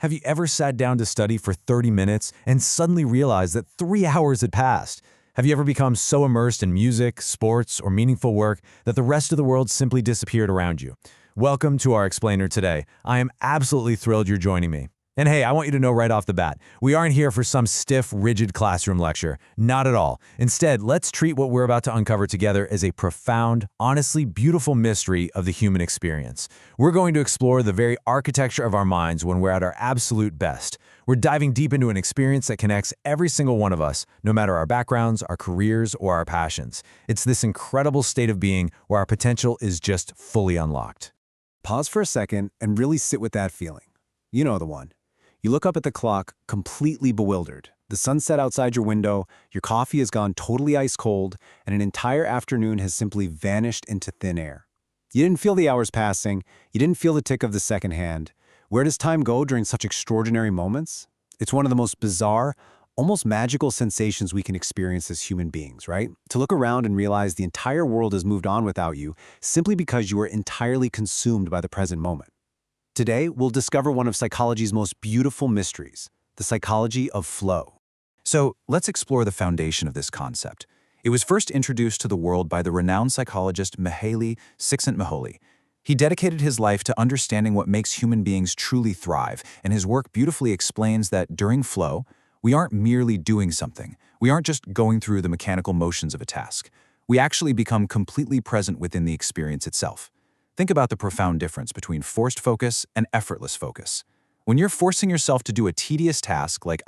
Have you ever sat down to study for 30 minutes and suddenly realized that 3 hours had passed? Have you ever become so immersed in music, sports, or meaningful work that the rest of the world simply disappeared around you? Welcome to our explainer today. I am absolutely thrilled you're joining me. And hey, I want you to know right off the bat, we aren't here for some stiff, rigid classroom lecture. Not at all. Instead, let's treat what we're about to uncover together as a profound, honestly beautiful mystery of the human experience. We're going to explore the very architecture of our minds when we're at our absolute best. We're diving deep into an experience that connects every single one of us, no matter our backgrounds, our careers, or our passions. It's this incredible state of being where our potential is just fully unlocked. Pause for a second and really sit with that feeling. You know the one. You look up at the clock, completely bewildered. The sunset outside your window, your coffee has gone totally ice cold, and an entire afternoon has simply vanished into thin air. You didn't feel the hours passing, you didn't feel the tick of the second hand. Where does time go during such extraordinary moments? It's one of the most bizarre, almost magical sensations we can experience as human beings, right? To look around and realize the entire world has moved on without you simply because you were entirely consumed by the present moment. Today, we'll discover one of psychology's most beautiful mysteries, the psychology of flow. So let's explore the foundation of this concept. It was first introduced to the world by the renowned psychologist Mihaly Csikszentmihalyi. He dedicated his life to understanding what makes human beings truly thrive, and his work beautifully explains that during flow, we aren't merely doing something. We aren't just going through the mechanical motions of a task. We actually become completely present within the experience itself. Think about the profound difference between forced focus and effortless focus. When you're forcing yourself to do a tedious task like,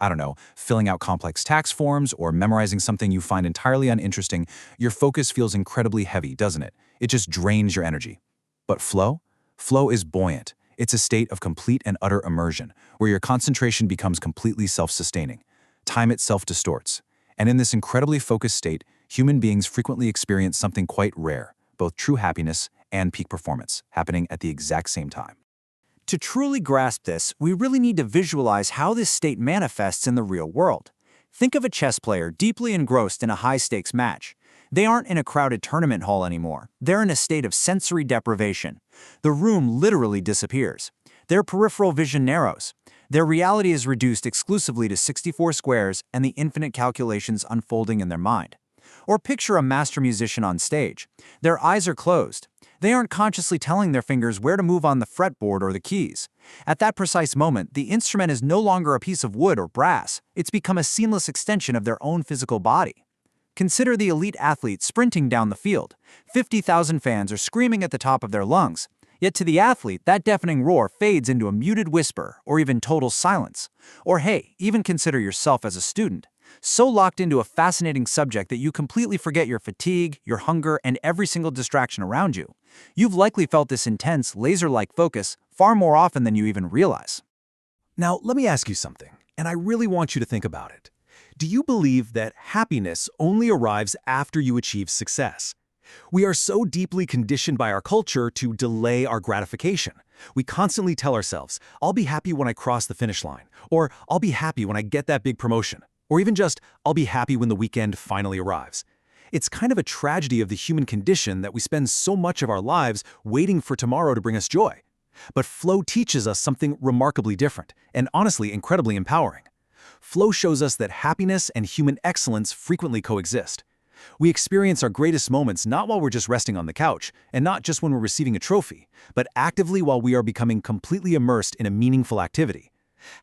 filling out complex tax forms or memorizing something you find entirely uninteresting, your focus feels incredibly heavy, doesn't it? It just drains your energy. But flow? Flow is buoyant. It's a state of complete and utter immersion, where your concentration becomes completely self-sustaining. Time itself distorts. And in this incredibly focused state, human beings frequently experience something quite rare, both true happiness and peak performance, happening at the exact same time. To truly grasp this, we really need to visualize how this state manifests in the real world. Think of a chess player deeply engrossed in a high-stakes match. They aren't in a crowded tournament hall anymore. They're in a state of sensory deprivation. The room literally disappears. Their peripheral vision narrows. Their reality is reduced exclusively to 64 squares and the infinite calculations unfolding in their mind. Or picture a master musician on stage. Their eyes are closed. They aren't consciously telling their fingers where to move on the fretboard or the keys. At that precise moment, the instrument is no longer a piece of wood or brass. It's become a seamless extension of their own physical body. Consider the elite athlete sprinting down the field. 50,000 fans are screaming at the top of their lungs. Yet to the athlete, that deafening roar fades into a muted whisper or even total silence. Or hey, even consider yourself as a student. So locked into a fascinating subject that you completely forget your fatigue, your hunger, and every single distraction around you. You've likely felt this intense, laser-like focus far more often than you even realize. Now, let me ask you something, and I really want you to think about it. Do you believe that happiness only arrives after you achieve success? We are so deeply conditioned by our culture to delay our gratification. We constantly tell ourselves, I'll be happy when I cross the finish line, or I'll be happy when I get that big promotion, or even just, I'll be happy when the weekend finally arrives. It's kind of a tragedy of the human condition that we spend so much of our lives waiting for tomorrow to bring us joy. But flow teaches us something remarkably different, and honestly incredibly empowering. Flow shows us that happiness and human excellence frequently coexist. We experience our greatest moments not while we're just resting on the couch, and not just when we're receiving a trophy, but actively while we are becoming completely immersed in a meaningful activity.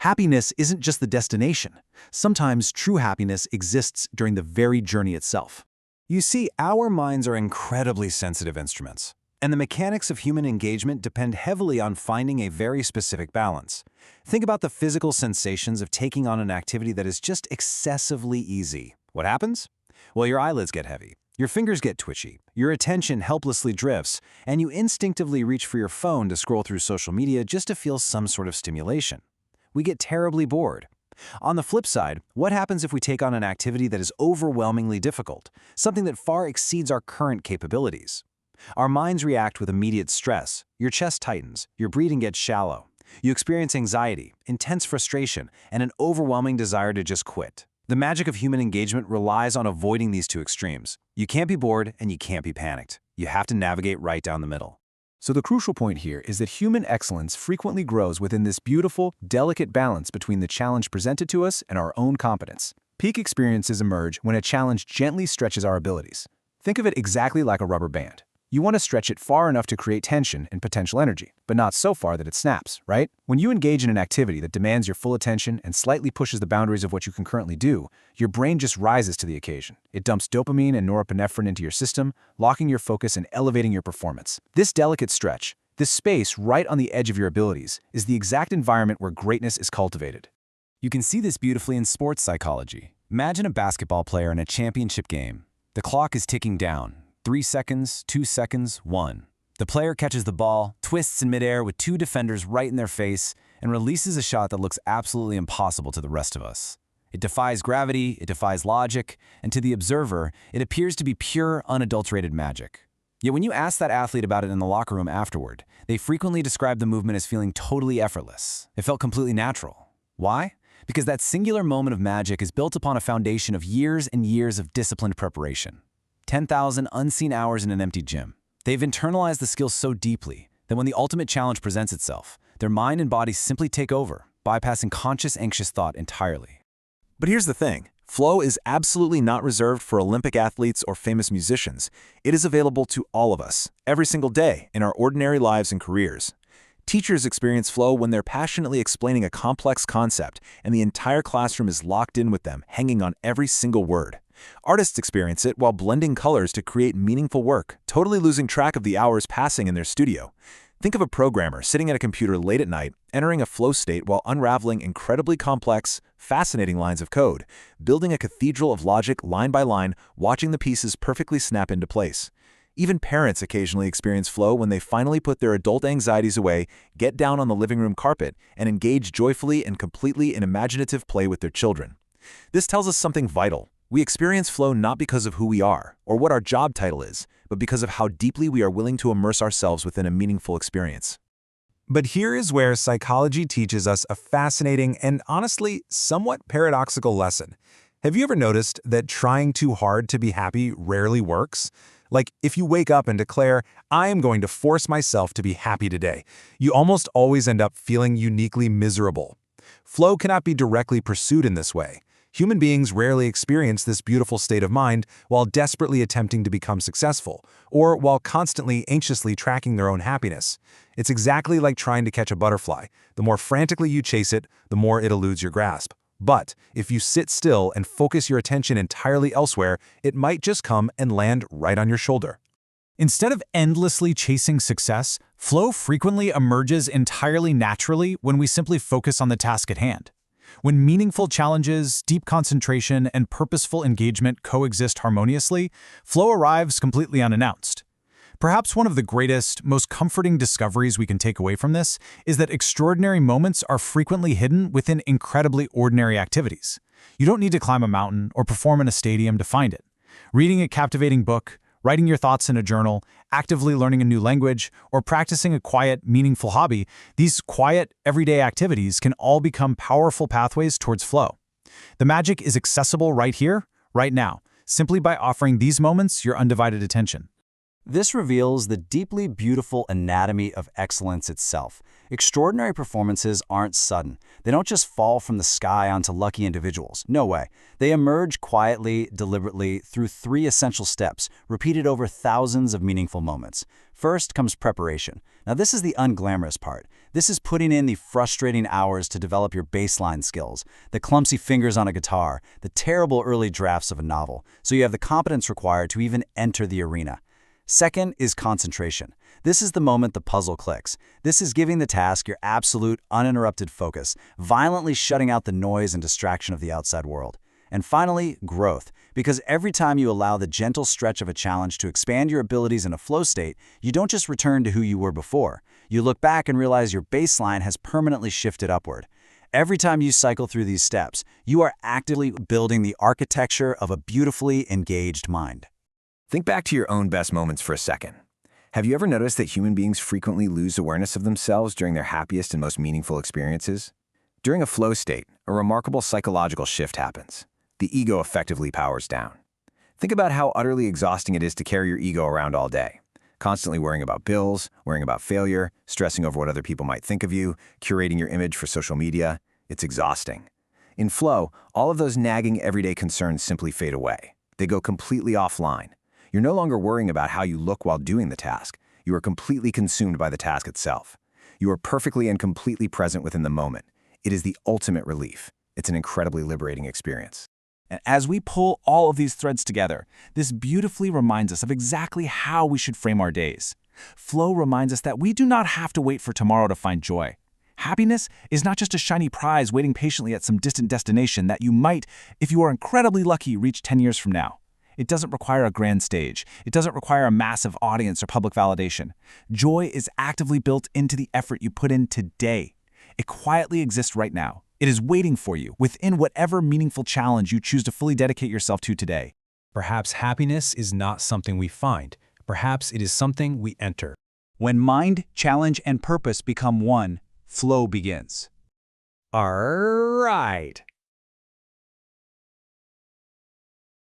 Happiness isn't just the destination. Sometimes true happiness exists during the very journey itself. You see, our minds are incredibly sensitive instruments, and the mechanics of human engagement depend heavily on finding a very specific balance. Think about the physical sensations of taking on an activity that is just excessively easy. What happens? Well, your eyelids get heavy, your fingers get twitchy, your attention helplessly drifts, and you instinctively reach for your phone to scroll through social media just to feel some sort of stimulation. We get terribly bored. On the flip side, what happens if we take on an activity that is overwhelmingly difficult, something that far exceeds our current capabilities? Our minds react with immediate stress. Your chest tightens, your breathing gets shallow. You experience anxiety, intense frustration, and an overwhelming desire to just quit. The magic of human engagement relies on avoiding these two extremes. You can't be bored and you can't be panicked. You have to navigate right down the middle. So the crucial point here is that human excellence frequently grows within this beautiful, delicate balance between the challenge presented to us and our own competence. Peak experiences emerge when a challenge gently stretches our abilities. Think of it exactly like a rubber band. You want to stretch it far enough to create tension and potential energy, but not so far that it snaps, right? When you engage in an activity that demands your full attention and slightly pushes the boundaries of what you can currently do, your brain just rises to the occasion. It dumps dopamine and norepinephrine into your system, locking your focus and elevating your performance. This delicate stretch, this space right on the edge of your abilities, is the exact environment where greatness is cultivated. You can see this beautifully in sports psychology. Imagine a basketball player in a championship game. The clock is ticking down. 3 seconds, 2 seconds, 1. The player catches the ball, twists in midair with 2 defenders right in their face, and releases a shot that looks absolutely impossible to the rest of us. It defies gravity, it defies logic, and to the observer, it appears to be pure, unadulterated magic. Yet when you ask that athlete about it in the locker room afterward, they frequently describe the movement as feeling totally effortless. It felt completely natural. Why? Because that singular moment of magic is built upon a foundation of years and years of disciplined preparation. 10,000 unseen hours in an empty gym. They've internalized the skill so deeply that when the ultimate challenge presents itself, their mind and body simply take over, bypassing conscious, anxious thought entirely. But here's the thing. Flow is absolutely not reserved for Olympic athletes or famous musicians. It is available to all of us, every single day, in our ordinary lives and careers. Teachers experience flow when they're passionately explaining a complex concept, and the entire classroom is locked in with them, hanging on every single word. Artists experience it while blending colors to create meaningful work, totally losing track of the hours passing in their studio. Think of a programmer sitting at a computer late at night, entering a flow state while unraveling incredibly complex, fascinating lines of code, building a cathedral of logic line by line, watching the pieces perfectly snap into place. Even parents occasionally experience flow when they finally put their adult anxieties away, get down on the living room carpet, and engage joyfully and completely in imaginative play with their children. This tells us something vital. We experience flow not because of who we are or what our job title is, but because of how deeply we are willing to immerse ourselves within a meaningful experience. But here is where psychology teaches us a fascinating and honestly somewhat paradoxical lesson. Have you ever noticed that trying too hard to be happy rarely works? Like, if you wake up and declare, "I am going to force myself to be happy today," you almost always end up feeling uniquely miserable. Flow cannot be directly pursued in this way. Human beings rarely experience this beautiful state of mind while desperately attempting to become successful, or while constantly anxiously tracking their own happiness. It's exactly like trying to catch a butterfly. The more frantically you chase it, the more it eludes your grasp. But if you sit still and focus your attention entirely elsewhere, it might just come and land right on your shoulder. Instead of endlessly chasing success, flow frequently emerges entirely naturally when we simply focus on the task at hand. When meaningful challenges, deep concentration, and purposeful engagement coexist harmoniously, flow arrives completely unannounced. Perhaps one of the greatest, most comforting discoveries we can take away from this is that extraordinary moments are frequently hidden within incredibly ordinary activities. You don't need to climb a mountain or perform in a stadium to find it. Reading a captivating book, writing your thoughts in a journal, actively learning a new language, or practicing a quiet, meaningful hobby, these quiet, everyday activities can all become powerful pathways towards flow. The magic is accessible right here, right now, simply by offering these moments your undivided attention. This reveals the deeply beautiful anatomy of excellence itself. Extraordinary performances aren't sudden. They don't just fall from the sky onto lucky individuals. No way. They emerge quietly, deliberately, through 3 essential steps, repeated over thousands of meaningful moments. First comes preparation. Now this is the unglamorous part. This is putting in the frustrating hours to develop your baseline skills, the clumsy fingers on a guitar, the terrible early drafts of a novel, so you have the competence required to even enter the arena. Second is concentration. This is the moment the puzzle clicks. This is giving the task your absolute, uninterrupted focus, violently shutting out the noise and distraction of the outside world. And finally, growth. Because every time you allow the gentle stretch of a challenge to expand your abilities in a flow state, you don't just return to who you were before. You look back and realize your baseline has permanently shifted upward. Every time you cycle through these steps, you are actively building the architecture of a beautifully engaged mind. Think back to your own best moments for a second. Have you ever noticed that human beings frequently lose awareness of themselves during their happiest and most meaningful experiences? During a flow state, a remarkable psychological shift happens. The ego effectively powers down. Think about how utterly exhausting it is to carry your ego around all day. Constantly worrying about bills, worrying about failure, stressing over what other people might think of you, curating your image for social media. It's exhausting. In flow, all of those nagging everyday concerns simply fade away. They go completely offline. You're no longer worrying about how you look while doing the task. You are completely consumed by the task itself. You are perfectly and completely present within the moment. It is the ultimate relief. It's an incredibly liberating experience. And as we pull all of these threads together, this beautifully reminds us of exactly how we should frame our days. Flow reminds us that we do not have to wait for tomorrow to find joy. Happiness is not just a shiny prize waiting patiently at some distant destination that you might, if you are incredibly lucky, reach 10 years from now. It doesn't require a grand stage. It doesn't require a massive audience or public validation. Joy is actively built into the effort you put in today. It quietly exists right now. It is waiting for you within whatever meaningful challenge you choose to fully dedicate yourself to today. Perhaps happiness is not something we find. Perhaps it is something we enter. When mind, challenge, and purpose become one, flow begins. All right.